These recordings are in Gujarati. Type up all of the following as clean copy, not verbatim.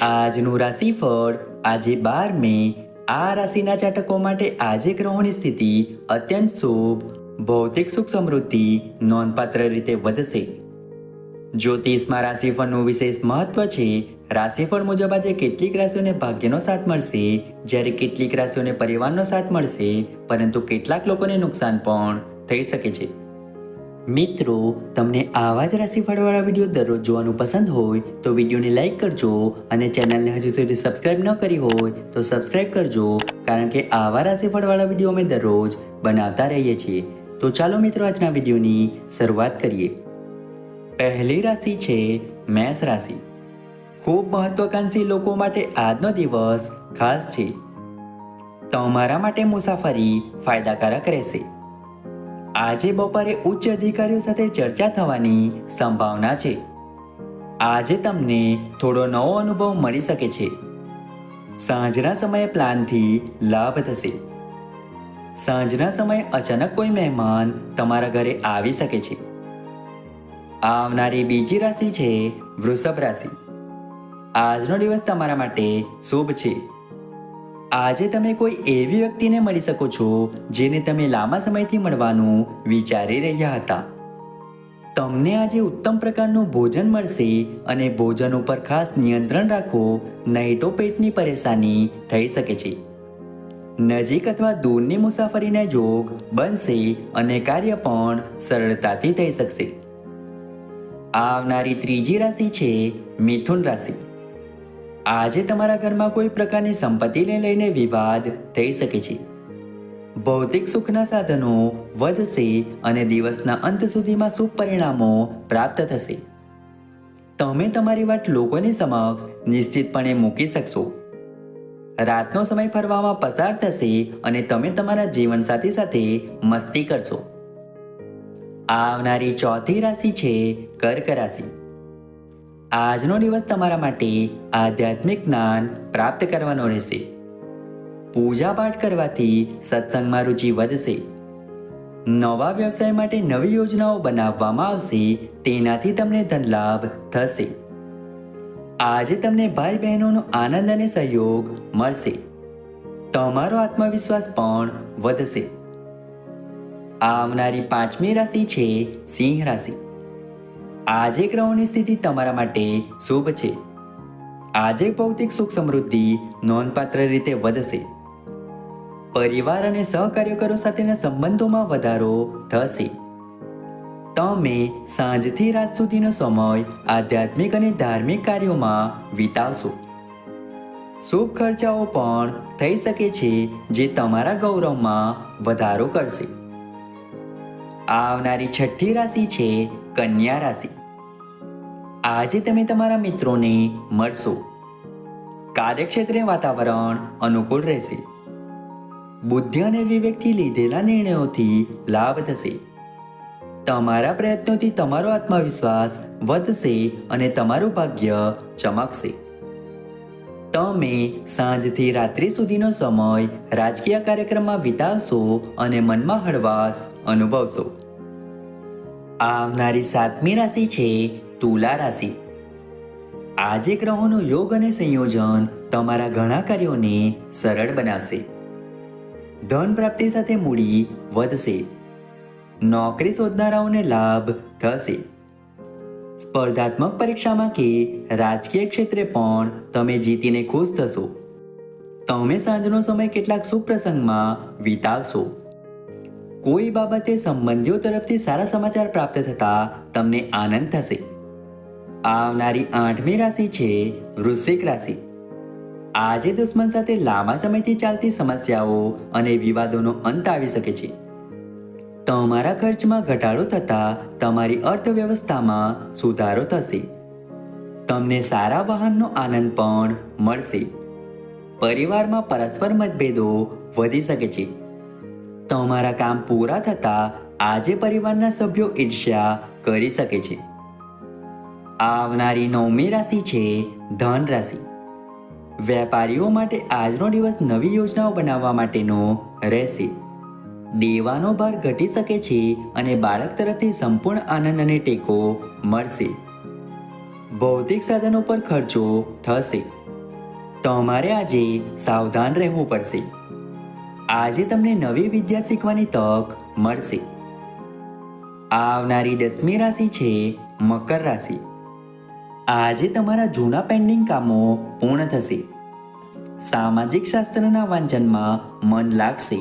આજનું રાશિફળ આજે 12 મે આ રાશિના જાતકો માટે આજે ગ્રહોની સ્થિતિ અત્યંત શુભ, ભૌતિક સુખ સમૃદ્ધિ નોંધપાત્ર રીતે વધશે. જ્યોતિષમાં રાશિફળનું વિશેષ મહત્વ છે. રાશિફળ મુજબ આજે કેટલીક રાશિઓને ભાગ્યનો સાથ મળશે, જ્યારે કેટલીક રાશિઓને પરિવારનો સાથ મળશે, પરંતુ કેટલાક લોકોને નુકસાન પણ થઈ શકે છે. મિત્રો, તમને આવા જ રાશિફળવાળા વિડીયો દરરોજ જોવાનું પસંદ હોય તો વિડીયોને લાઈક કરજો અને ચેનલને હજુ સુધી સબસ્ક્રાઇબ ન કરી હોય તો સબસ્ક્રાઇબ કરજો, કારણ કે આવા રાશિફળવાળા વિડીયો અમે દરરોજ બનાવતા રહીએ છીએ. તો ચાલો મિત્રો, આજના વિડીયોની શરૂઆત કરીએ. પહેલી રાશિ છે મેષ રાશિ. ખૂબ મહત્વાકાંક્ષી લોકો માટે આજનો દિવસ ખાસ છે. તમારા માટે મુસાફરી ફાયદાકારક રહેશે. આજે બપોરે ઉચ્ચ અધિકારીઓ સાથે ચર્ચા થવાની સંભાવના છે. આજે તમને થોડો નવો અનુભવ મળી શકે છે. સાંજના સમયે પ્લાનથી લાભ થશે. સાંજના સમયે અચાનક કોઈ મહેમાન તમારા ઘરે આવી શકે છે. આવનારી બીજી રાશિ છે વૃષભ રાશિ. આજનો દિવસ તમારા માટે શુભ છે. આજે તમે કોઈ એવી વ્યક્તિને મળી શકો છો જેને તમે લાંબા સમયથી મળવાનું વિચારી રહ્યા હતા. તમને આજે ઉત્તમ પ્રકારનું ભોજન મળશે અને ભોજન ઉપર ખાસ નિયંત્રણ રાખો, નહીં તો પેટની પરેશાની થઈ શકે છે. નજીક અથવા દૂરની મુસાફરીના યોગ બનશે અને કાર્ય પણ સરળતાથી થઈ શકશે. આવનારી ત્રીજી રાશિ છે મિથુન રાશિ. આજે તમારા ઘરમાં કોઈ પ્રકારની સંપત્તિને લઈને વિવાદ થઈ શકે છે. ભૌતિક સુખના સાધનો વધશે અને દિવસના અંત સુધીમાં શુભ પરિણામો પ્રાપ્ત થશે. તમે તમારી વાત લોકોની સમક્ષ નિશ્ચિતપણે મૂકી શકશો. રાતનો સમય ફરવામાં પસાર થશે અને તમે તમારા જીવનસાથી સાથે મસ્તી કરશો. આવનારી ચોથી રાશિ છે કર્ક રાશિ. આજનો દિવસ તમારા માટે આધ્યાત્મિક જ્ઞાન પ્રાપ્ત કરવાનો રહેશે. પૂજા પાઠ કરવાથી સત્સંગમાં રુચિ વધશે. નવા વ્યવસાય માટે નવી યોજનાઓ બનાવવામાં આવશે, તેનાથી તમને ધન લાભ થશે. આજે તમને ભાઈ બહેનોનો આનંદ અને સહયોગ મળશે. તમારો આત્મવિશ્વાસ પણ વધશે. આવનારી પાંચમી રાશિ છે સિંહ રાશિ. આજે ગ્રહોની સ્થિતિ તમારા માટે શુભ છે. આજે ભૌતિક સુખ સમૃદ્ધિ નોંધપાત્ર રીતે વધશે. પરિવાર અને સહકાર્યકરો સાથેના સંબંધોમાં વધારો થશે. તમે સાંજથી રાત સુધીનો સમય આધ્યાત્મિક અને ધાર્મિક કાર્યોમાં વિતાવશો. શુભ ખર્ચાઓ પણ થઈ શકે છે, જે તમારા ગૌરવમાં વધારો કરશે. આવનારી છઠ્ઠી રાશિ છે કન્યા રાશિ. આજે તમે તમારા મિત્રોને મળશો. કાર્યક્ષેત્રે વાતાવરણ અનુકૂળ રહેશે. બુદ્ધિ અને વિવેકથી લીધેલા નિર્ણયોથી લાભ થશે. તમારા પ્રયત્નોથી તમારો આત્મવિશ્વાસ વધશે અને તમારું ભાગ્ય ચમકશે. તમે સાંજથી રાત્રિ સુધીનો સમય રાજકીય કાર્યક્રમમાં વિતાવશો અને મનમાં હળવાશ અનુભવશો. આવનારી સાતમી રાશિ છે તુલા રાશિ. આજે ગ્રહોનો યોગ અને સંયોજન તમારા ઘણા કાર્યોને સરળ બનાવશે. ધન પ્રાપ્તિ સાથે મૂડી વધશે. નોકરી શોધનારાઓને લાભ થશે. સ્પર્ધાત્મક પરીક્ષામાં કે રાજકીય ક્ષેત્રે પણ તમે જીતીને ખુશ થશો. તમે સાંજનો સમય કેટલાક શુભ પ્રસંગમાં વિતાવશો. કોઈ બાબતે સંબંધીઓ તરફથી સારા સમાચાર પ્રાપ્ત થતા તમને આનંદ થશે. આવનારી આઠમી રાશિ છે વૃશ્ચિક રાશિ. આજે દુશ્મન સાથે લાંબા સમયથી ચાલતી સમસ્યાઓ અને વિવાદોનો અંત આવી શકે છે. તમારા ખર્ચમાં ઘટાડો થતા તમારી અર્થવ્યવસ્થામાં સુધારો થશે. તમને સારા વાહનનો આનંદ પણ મળશે. પરિવારમાં પરસ્પર મતભેદો વધી શકે છે. તમારા કામ પૂરા થતા આજે પરિવારના સભ્યો ઈર્ષ્યા કરી શકે છે. આવનારી નવમી રાશિ છે ધન રાશિ. વેપારીઓ માટે આજનો દિવસ નવી યોજનાઓ બનાવવા માટેનો રહેશે. દેવાનો ભાર ઘટી શકે છે અને બાળક તરફથી સંપૂર્ણ આનંદ અને ટેકો મળશે. ભૌતિક સાધનો પર ખર્ચો થશે. તમારે આજે સાવધાન રહેવું પડશે. આજે તમને નવી વિદ્યા શીખવાની તક મળશે. આવનારી 10મી રાશિ છે મકર રાશિ. આજે તમારા જૂના પેન્ડિંગ કામો પૂર્ણ થશે. સામાજિક શાસ્ત્રના વાંચનમાં મન લાગશે.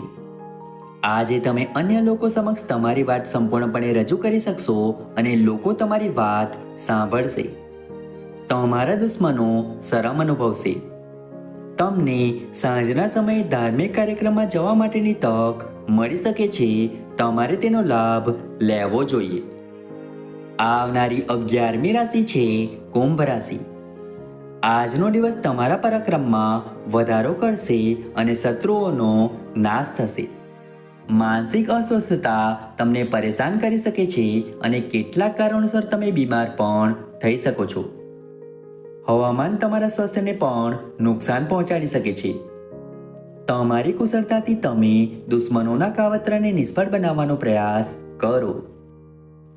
આજે તમે અન્ય લોકો સમક્ષ તમારી વાત સંપૂર્ણપણે રજૂ કરી શકશો અને લોકો તમારી વાત સાંભળશે. તમારા દુશ્મનો શરમ અનુભવશે. તમને સાંજના સમયે ધાર્મિક કાર્યક્રમમાં જવા માટેની તક મળી શકે છે. તમારે તેનો લાભ લેવો જોઈએ. આવનારી 11મી રાશિ છે કુંભ રાશિ. આજનો દિવસ તમારા પરાક્રમમાં વધારો કરશે અને શત્રુઓનો નાશ થશે. માનસિક અસ્વસ્થતા તમને પરેશાન કરી શકે છે અને કેટલાક કારણોસર તમે બીમાર પણ થઈ શકો છો. હવામાન તમારા સ્વાસ્થ્યને પણ નુકસાન પહોંચાડી શકે છે. તમારી કુશળતાથી તમે દુશ્મનોના કાવતરાને નિષ્ફળ બનાવવાનો પ્રયાસ કરો.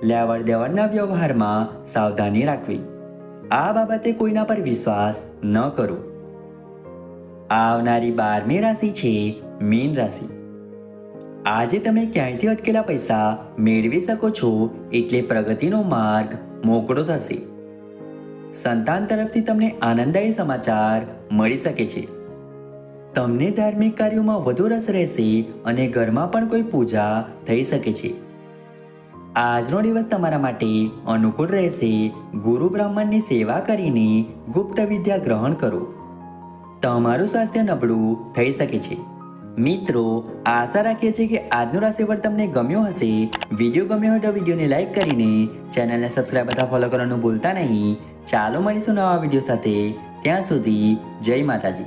લેવડ દેવડના વ્યવહારમાં સાવધાની રાખવી. આ બાબતે કોઈના પર વિશ્વાસ ન કરો. આવનારી 12મી રાશિ છે મીન રાશિ. આજે તમે ક્યાંયથી અટકેલા પૈસા મેળવી શકો છો, એટલે પ્રગતિનો માર્ગ મોકળો થશે. સંતાન તરફથી તમને આનંદદાયી સમાચાર મળી શકે છે. તમને ધાર્મિક કાર્યોમાં વધુ રસ રહેશે અને ઘરમાં પણ કોઈ પૂજા થઈ શકે છે. આજનો દિવસ તમારા માટે અનુકૂળ રહેશે. ગુરુ બ્રાહ્મણની સેવા કરીને ગુપ્ત વિદ્યા ગ્રહણ કરો. તમારું સ્વાસ્થ્ય નબળું થઈ શકે છે. મિત્રો, આશા રાખીએ છીએ કે આજનો રાશિફળ તમને ગમ્યો હશે. વિડીયો ગમ્યો હોય તો વિડીયોને લાઈક કરીને ચેનલને સબસ્ક્રાઈબ અથવા ફોલો કરવાનું ભૂલતા નહીં. ચાલો મળીશું નવા વિડીયો સાથે. ત્યાં સુધી જય માતાજી.